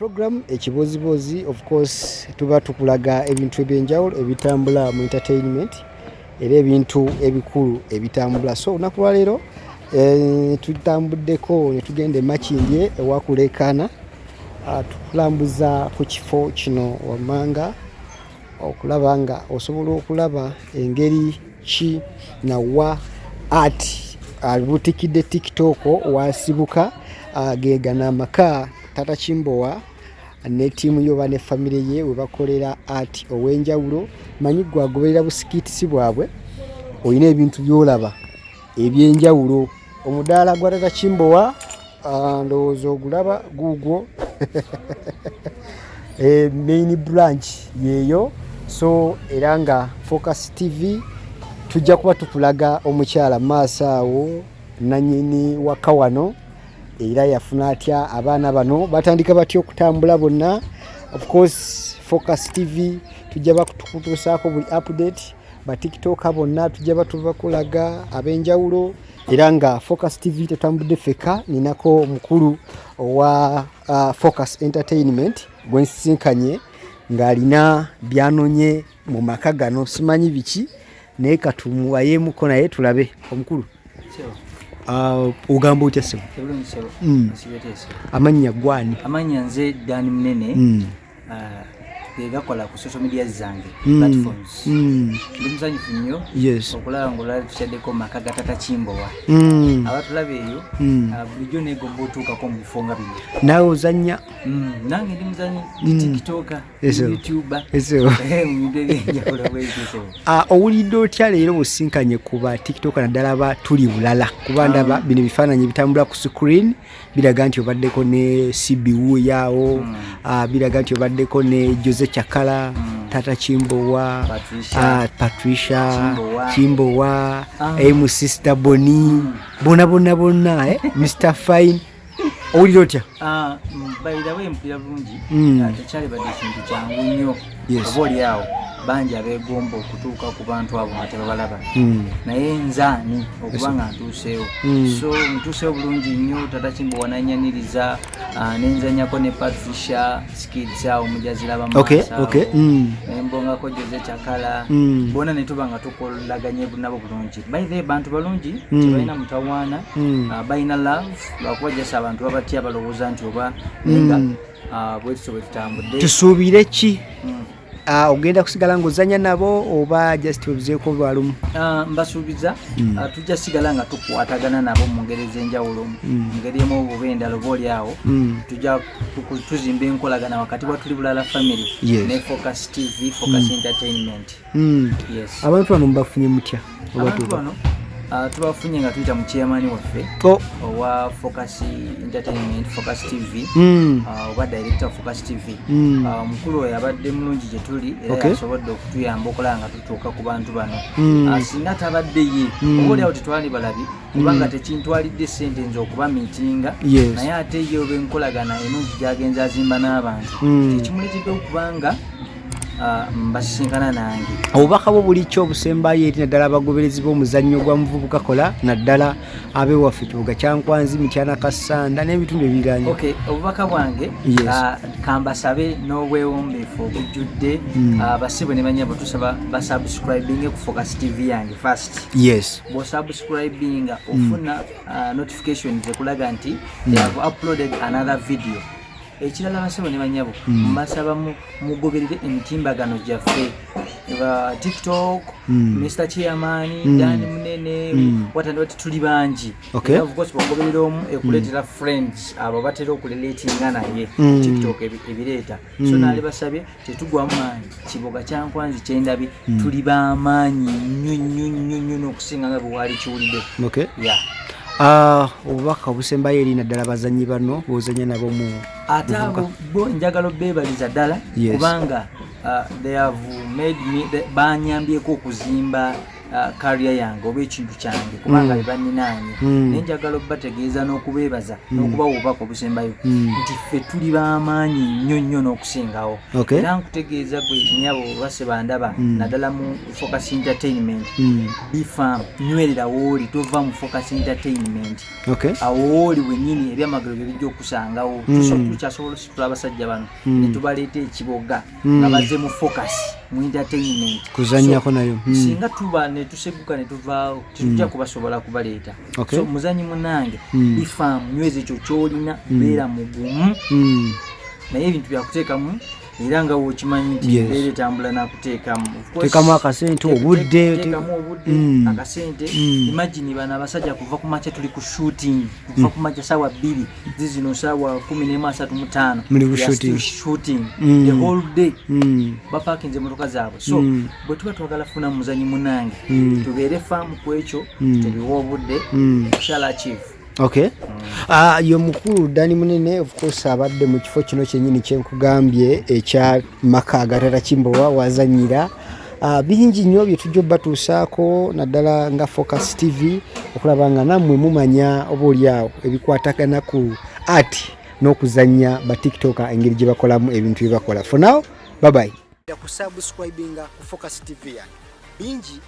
program ekibozibozi of course tuba tukulaga ebintu ebyenjawulo ebitambula mu entertainment era ebintu ebikulu ebitambula. So olunaku lwa leero tutambuddeko ne tugenda e Makindye ewakulekana tukulambuza ku kifo kino wammanga okulaba nga osobola okulaba engeri ki nawa art abutikidde TikTok wasibuka gegana amaka Taata Kimbowa ne tiimu yoba ne family ye we bakolera art ow'enjawulo. Manyi gwe agoberera busikitisi bwabwe olina ebintu byolaba ebyenjawulo. Omudaala gwa Taata Kimbowa ndowooza ogulaba guugwo main branch yeeyo. So era nga Focus TV tujja kuba tukulaga omukyala maaso awo nannyini waka wano era yafuna atya abaana bano batandika batya okutambula bonna. Of course Focus TV tujja bakutukutuusaako buli update ba TikTok bonna tujja batubakulaga ab'enjawulo era nga Focus TV tetambudde feka. Ninako mukulu wa Focus Entertainment gwe nsisinkanye ng'alina byanonye mu maka gano simanyi biki naye katumuwayeemuko naye tulabe omukulu. Ogamba otya sebo? Amannya gwani? Amannya nze Dani Munene. Gakola ku social media zange platforms. Ndi muzanyifu nnyo okulaba ng'olaba tusaddeko maka ga Taata Kimbowa. Abatulaba eyo bulijjo neegomba otuukako mu bifo nga bino. Naawe ozannya? Nange ndi muzanyi TikToker, YouTuber, mu bintu ebyenjawulo bwebyo. Owulidde otya leero businkanye ku ba TikToker naddala ba Tuli bulala kuba ndaba bino ebifaananyi bitambula ku screen biraga nti obaddeko ne CBU yaawo biraga nti obaddeko ne Jose Chakala, Taata Kimbowa, Patricia Kimbowa, mu Sister Boni, bonna Mr. Fine. Owulira otya? Bayira we mpira bulungi tekyali badde kintu kyangu nnyo oba oli awo bangi abeegomba okutuuka ku bantu abo nga tebabalaba naye nzaani okuba nga ntuuseewo. So ntuuseewo bulungi nnyo. Taata Kimbowa nanyaniriza nenzanyako ne Patricia Skids awo mujaziraba maaso nembongako Jose Chakala bona ne tuba nga tukolaganye nabo bulungi. By the way bantu balungi tebalina mutawaana balina love lwakuba jasa abantu babatya balowooza nti oba nenga bwetyo bwe tutambudde. Tusuubire ki? Ogenda kusigala ng'ozanya nabo oba just obuzeeko lwalumu? Mbasuubiza tujja sigala nga tukwatagana nabo mu ngeri ez'enjawulo mu ngeri emu oba endala oba oli awo tujja tuzimba enkolagana wakati wa Tuli bulala family ne Focus TV, Focus Entertainment. Abantu bano mubafunye mutya? Abantu bano tubafunye nga tuyita mu chairman waffe owa Focus Entertainment, Focus TV oba director of Focus TV. Mukulu oyo abadde mulungi gye tuli era yasobodde okutuyamba okulaba nga tutuuka ku bantu bano. Singa tabadde ye oba oli awo tetwali balabi kubanga tekintwalidde ssente nze okuba miitinga naye ate ye oba enkolagana enungi gyagenza azimba n'abantu tekimuletedde okubanga mbasisinkana nange. Obubaka bwo buli kyo obusembayo eri naddala abagoberezi b'omuzannyo gwa muvubuka kola naddala ab'ewaffe kibuga kyankwanzi Mityana Kasanda n'ebitundu ebiriraanye. Obubaka bwange kambasabe n'obwewombeefu obujjudde basibe ne banyabo tusaba basubscribing ku Focus TV yange first. Bw'osubscribinga ofuna notifications ekulaga nti they have uploaded another video. Ekirala basaba ne banyabo mbasaba mugoberere emitimbagano gyaffe TikTok, Mr. Chairman, Dani Munene, watandibati tuli bangi. Of course bagoberera omu ekuleetera friends abo batera okuleleetinga naye TikTok ebireeta. So naali basabye tetugwamu maanyi kiboga kyankwanzi kyendabi tuli b'amaanyi nnyo n'okusinga nga bwe waali kiwulidde. Obubaka obusembayo eri naddala abazannyi bano bw'ozanya nabo mu ate abo bo njagala beebaliza ddala kubanga they have made me banyambyeko okuzimba career yange oba ekintu kyange kubanga bebaninanye nenjagala obategeeza n'okubeebaza n'okubawa obubaka obusembayo nti ffe tuli b'amaanyi nnyo n'okusingawo era nkutegeeza gwe nnyabo olwase bandaba naddala mu Focus Entertainment bifamu nywerera wooli tova mu Focus Entertainment awo wooli wennyini ebyamagero bye bijja okusangawo tukyasobola ositula abasajja bano ne tubaleeta ekiboga nga bazze mu Focus mu entertainment kuzannyako nayo singa tuba ne tuseguka ne tuvaawo tetujja kubasobola kubaleeta so muzanyi munnange bifamu nyweza ekyo kyolina beera mugumu naye ebintu byakuteekamu era nga wokimanyi nti embeera etambula nakuteekamu teekamu akasente obudde akasente imagine bana abasajja kuva ku makya tuli ku shooting kuva ku makya saawa 2 zizino saawa 10:35 muli ku shooting the whole day bapakinze motoka zaabwe so bwe tuba twagala funa muzanyi munange tubeere faamu ku ekyo tubiwa obudde shall achieve. Yo mukulu Dani Munene of course abadde mu kifo kino kyennyini kyenkugambye ekya maka Taata Kimbowa wazanyira bingi nnyo bye tujja batuusaako naddala nga Focus TV okulaba nga nammwe mumanya oba oliawo ebikwatagana ku art n'okuzannya ba tiktoker engeri gye bakolamu ebintu bye bakola. For now, bye bye. Kusubscribinga ku Focus TV bingi